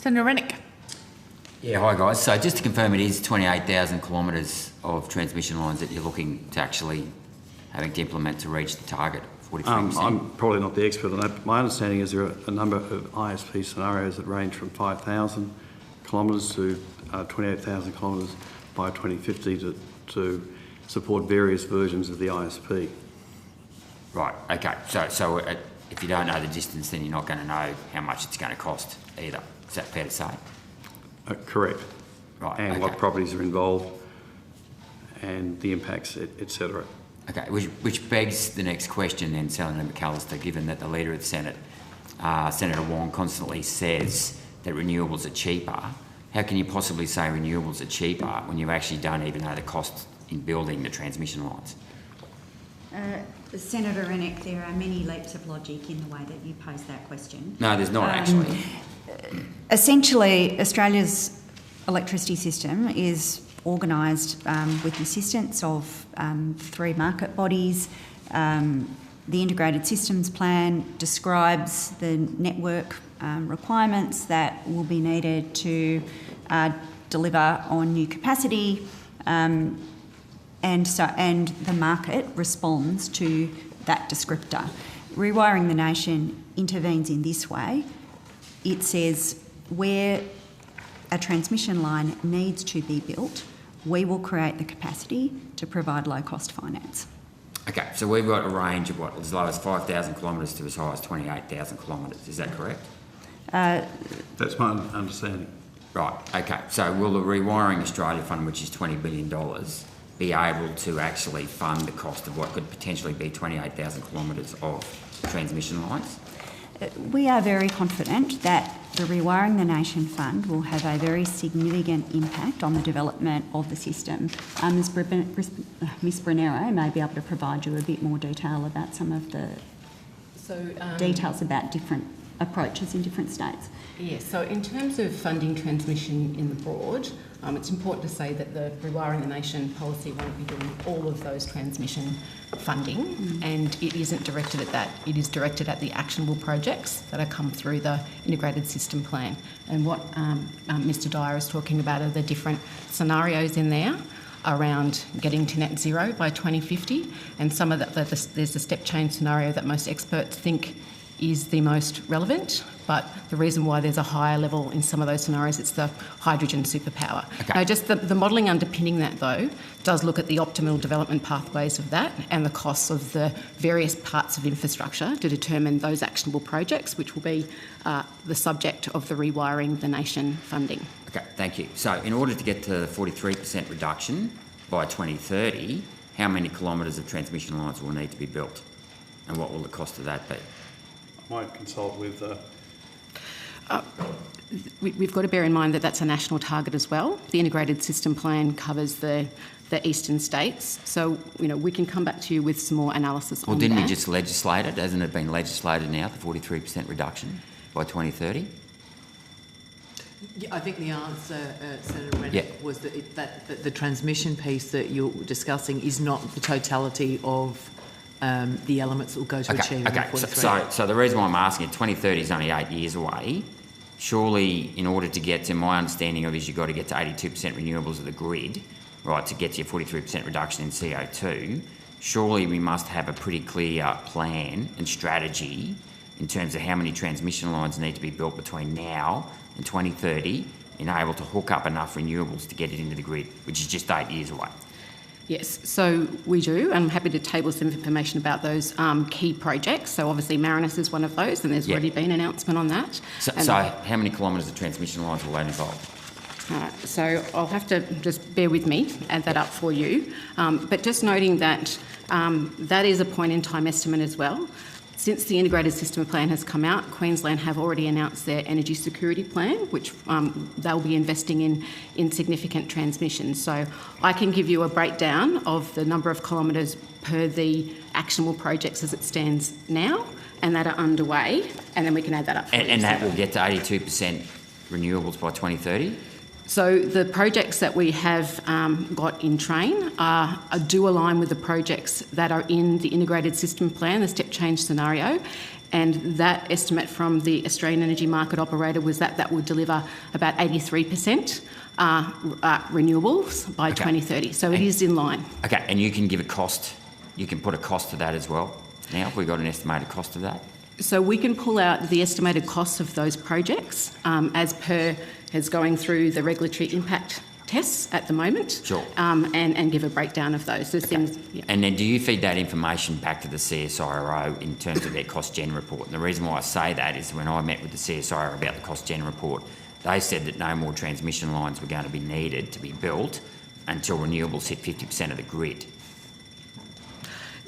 Senator Rennick. Yeah, hi guys. So just to confirm, it is 28,000 kilometres of transmission lines that you're looking to actually having to implement to reach the target, 43%. I'm probably not the expert on that, but my understanding is there are a number of ISP scenarios that range from 5,000 kilometres to 28,000 kilometres by 2050 to support various versions of the ISP. Right, okay. So if you don't know the distance, then you're not going to know how much it's going to cost either. Is that fair to say? Correct. Right, and okay. what properties are involved and the impacts, etc. Okay, which begs the next question then, Senator McAllister, given that the Leader of the Senate, Senator Wong, constantly says that renewables are cheaper. How can you possibly say renewables are cheaper when you actually don't even know the cost in building the transmission lines? Senator Rennick, there are many leaps of logic in the way that you pose that question. No, there's not actually. Essentially, Australia's electricity system is organised with the assistance of 3 market bodies. The Integrated Systems Plan describes the network requirements that will be needed to deliver on new capacity, and the market responds to that descriptor. Rewiring the Nation intervenes in this way. It says where a transmission line needs to be built, we will create the capacity to provide low-cost finance. Okay, so we've got a range of what, as low as 5,000 kilometres to as high as 28,000 kilometres. Is that correct? That's my understanding. Right, okay. So will the Rewiring Australia Fund, which is $20 billion, be able to actually fund the cost of what could potentially be 28,000 kilometres of transmission lines? We are very confident that the Rewiring the Nation Fund will have a very significant impact on the development of the system. Ms Brunero may be able to provide you a bit more detail about some of the details about different approaches in different states. Yes, so in terms of funding transmission in the broad, it's important to say that the Rewiring the Nation policy won't be doing all of those transmission funding, and it isn't directed at that. It is directed at the actionable projects that are come through the Integrated System Plan. And what Mr Dyer is talking about are the different scenarios in there around getting to net zero by 2050, and some of there's a step change scenario that most experts think is the most relevant, but the reason why there's a higher level in some of those scenarios, it's the hydrogen superpower. Okay. Now, just the modelling underpinning that, though, does look at the optimal development pathways of that and the costs of the various parts of infrastructure to determine those actionable projects, which will be the subject of the Rewiring the Nation funding. Okay, thank you. So in order to get to the 43% reduction by 2030, how many kilometres of transmission lines will need to be built? And what will the cost of that be? I might consult with... We've got to bear in mind that that's a national target as well. The Integrated System Plan covers the eastern states, so we can come back to you with some more analysis on that. Well, didn't you just legislate it? Hasn't it been legislated now, the 43% reduction by 2030? Yeah, I think the answer, Senator Rennick, was that the transmission piece that you're discussing is not the totality of the elements that will go to achieving the 43. So the reason why I'm asking it, 2030 is only 8 years away. Surely, in order to get to, my understanding of it is you've got to get to 82% renewables of the grid, right, to get to your 43% reduction in CO2. Surely we must have a pretty clear plan and strategy in terms of how many transmission lines need to be built between now and 2030 and able to hook up enough renewables to get it into the grid, which is just 8 years away. Yes, so we do, and I'm happy to table some information about those key projects. So obviously Marinus is one of those, and there's already been an announcement on that. So how many kilometres of transmission lines will that involve? All right, so I'll have to just bear with me, add that up for you. But just noting that that is a point-in-time estimate as well. Since the Integrated System Plan has come out, Queensland have already announced their energy security plan, which they'll be investing in significant transmission. So I can give you a breakdown of the number of kilometres per the actionable projects as it stands now and that are underway, and then we can add that up for you. And that will get to 82% renewables by 2030? So the projects that we have got in train do align with the projects that are in the Integrated System Plan, the step change scenario, and that estimate from the Australian Energy Market Operator was that that would deliver about 83% renewables by 2030. So it is in line. Okay, and you can give a cost, you can put a cost to that as well. Now, have we got an estimated cost of that? So we can pull out the estimated costs of those projects as per is going through the regulatory impact tests at the moment. Sure. And give a breakdown of those. There's things, yeah. And then do you feed that information back to the CSIRO in terms of their cost gen report? And the reason why I say that is when I met with the CSIRO about the cost gen report, they said that no more transmission lines were going to be needed to be built until renewables hit 50% of the grid.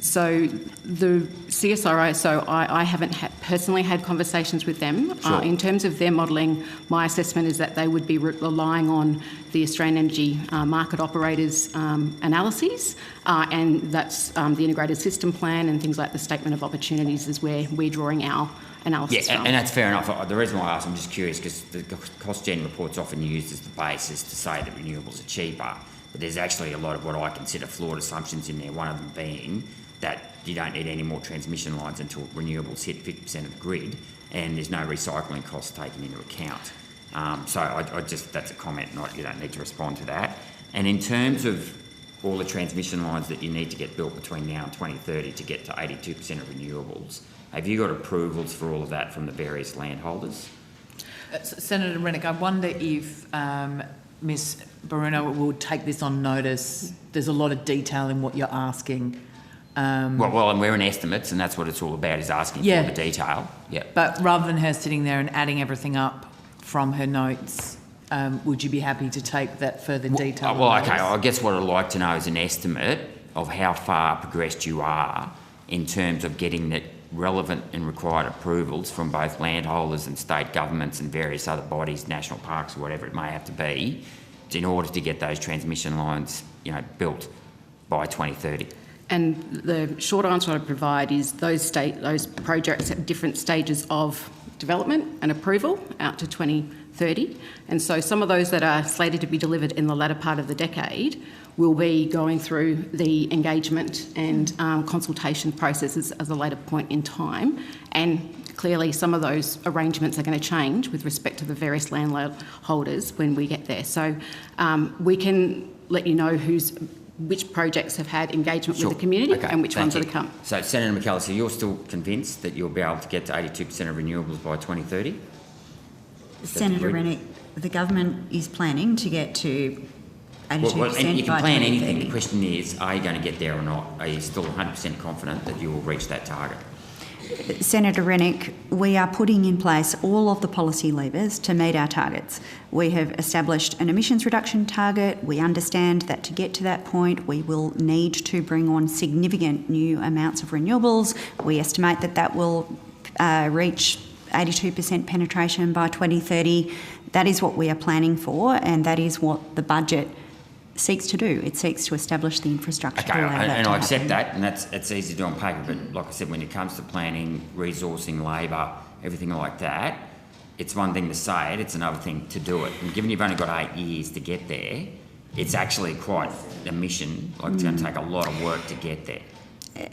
So the CSIRO, so I haven't personally had conversations with them. Sure. In terms of their modelling, my assessment is that they would be relying on the Australian Energy Market Operators analyses, and that's the integrated system plan and things like the statement of opportunities is where we're drawing our analysis from. And that's fair enough. The reason why I ask, I'm just curious because the cost gen report's often used as the basis to say that renewables are cheaper, but there's actually a lot of what I consider flawed assumptions in there, one of them being that you don't need any more transmission lines until renewables hit 50% of the grid, and there's no recycling costs taken into account. So I just, that's a comment, you don't need to respond to that. And in terms of all the transmission lines that you need to get built between now and 2030 to get to 82% of renewables, have you got approvals for all of that from the various landholders? Senator Rennick, I wonder if Ms Bruno will take this on notice. There's a lot of detail in what you're asking. Well, and we're in estimates, and that's what it's all about, is asking for the detail. Yeah. But rather than her sitting there and adding everything up from her notes, would you be happy to take that further detail? Well, okay, I guess what I'd like to know is an estimate of how far progressed you are in terms of getting the relevant and required approvals from both landholders and state governments and various other bodies, national parks or whatever it may have to be, in order to get those transmission lines, built by 2030. And the short answer I provide is those projects at different stages of development and approval out to 2030. And so some of those that are slated to be delivered in the latter part of the decade will be going through the engagement and consultation processes as a later point in time. And clearly some of those arrangements are going to change with respect to the various landholders when we get there. So we can let you know which projects have had engagement with the community and which ones are to come. So, Senator McAllister, you're still convinced that you'll be able to get to 82% of renewables by 2030? Senator Rennick, the government is planning to get to 82% well, and you can by plan 2030. anything. The question is, are you going to get there or not? Are you still 100% confident that you will reach that target? Senator Rennick, we are putting in place all of the policy levers to meet our targets. We have established an emissions reduction target. We understand that to get to that point, we will need to bring on significant new amounts of renewables. We estimate that that will reach 82% penetration by 2030. That is what we are planning for, and that is what the budget seeks to do. It seeks to establish the infrastructure to allow that and to I accept happen. that, and it's easy to do on paper, but like I said, when it comes to planning, resourcing, labour, everything like that, it's one thing to say it, it's another thing to do it. And given you've only got 8 years to get there, it's actually quite a mission. Like, it's going to take a lot of work to get there.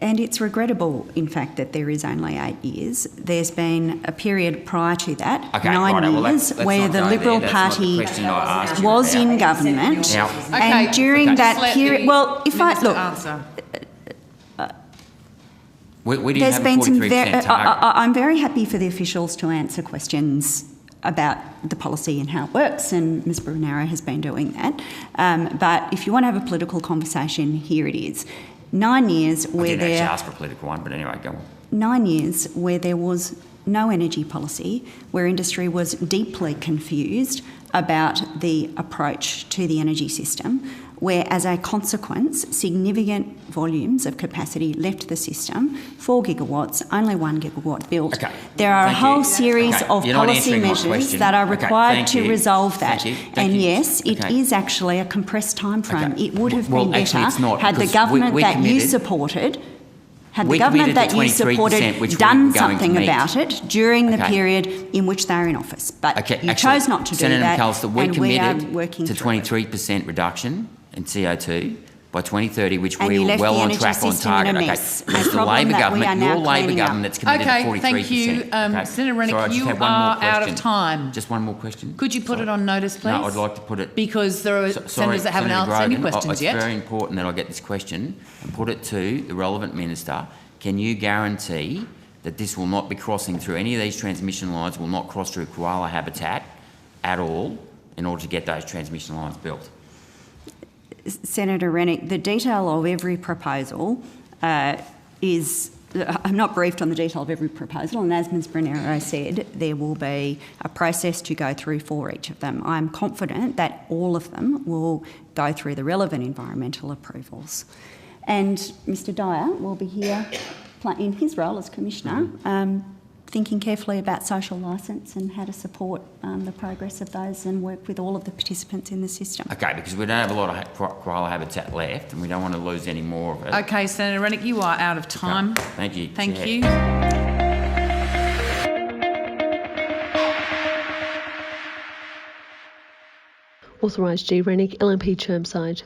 And it's regrettable, in fact, that there is only 8 years. There's been a period prior to that, 9 years, where the Liberal Party was in government. And during that period, well, if I look, we there's have been a 43% target. I'm very happy for the officials to answer questions about the policy and how it works, and Ms Brunaro has been doing that. But if you want to have a political conversation, here it is. 9 years where I didn't actually ask for a political one, but anyway, go on. 9 years where there was no energy policy, where industry was deeply confused about the approach to the energy system, where as a consequence, significant volumes of capacity left the system, 4 gigawatts, only 1 gigawatt built. Okay. There are a whole series of policy measures that are required to resolve that. And yes, it is actually a compressed time frame. It would have been better had the government that you supported done something about it during the period in which they were in office. But you chose not to do that, Senator McAllister, we and we are committed working to through 23% reduction in CO2 by 2030, which And you we're left well the on energy track on system in a target. mess. Okay, No it's the problem Labor that we are government, now your Labor cleaning up. government that's committed Okay, to 43%. thank you. Okay. Senator Rennick, Sorry, I just you have one more are out of question. time. Just one more question. Could you put Sorry. it on notice, please? No, I'd like to put it... Because there are Sorry, senators that haven't Senator answered any Grogan, questions it's yet. very important that I get this question and put it to the relevant minister. Can you guarantee that this will not be crossing through, any of these transmission lines will not cross through koala habitat at all in order to get those transmission lines built? Senator Rennick, the detail of every proposal is... I'm not briefed on the detail of every proposal, and as Ms Bernero said, there will be a process to go through for each of them. I'm confident that all of them will go through the relevant environmental approvals. And Mr Dyer will be here in his role as Commissioner, thinking carefully about social licence and how to support the progress of those and work with all of the participants in the system. Okay, because we don't have a lot of koala habitat left and we don't want to lose any more of it. Okay, Senator Rennick, you are out of time. Okay. Thank you. Thank Chair. you. Authorised G. Rennick, LNP Chermside.